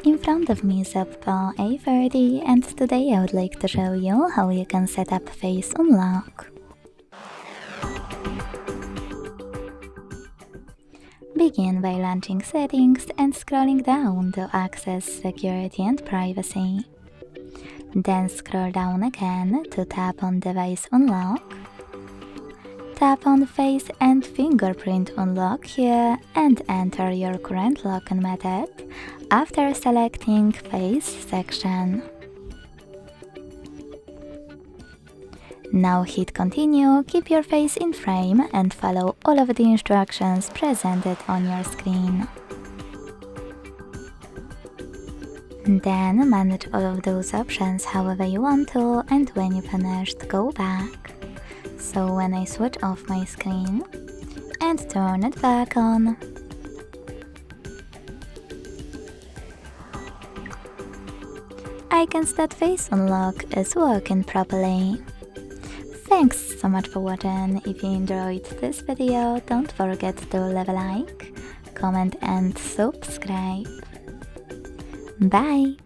In front of me is OPPO A40 and today I would like to show you how you can set up face unlock. Begin by launching settings and scrolling down to access security and privacy. Then scroll down again to tap on device unlock. Tap on face and fingerprint unlock here and enter your current login method after selecting face section. Now hit continue, keep your face in frame and follow all of the instructions presented on your screen. Then manage all of those options however you want to, and when you finished, go back. So when I switch off my screen and turn it back on, icons that face unlock is working properly. Thanks so much for watching. If you enjoyed this video, don't forget to leave a like, comment and subscribe. Bye!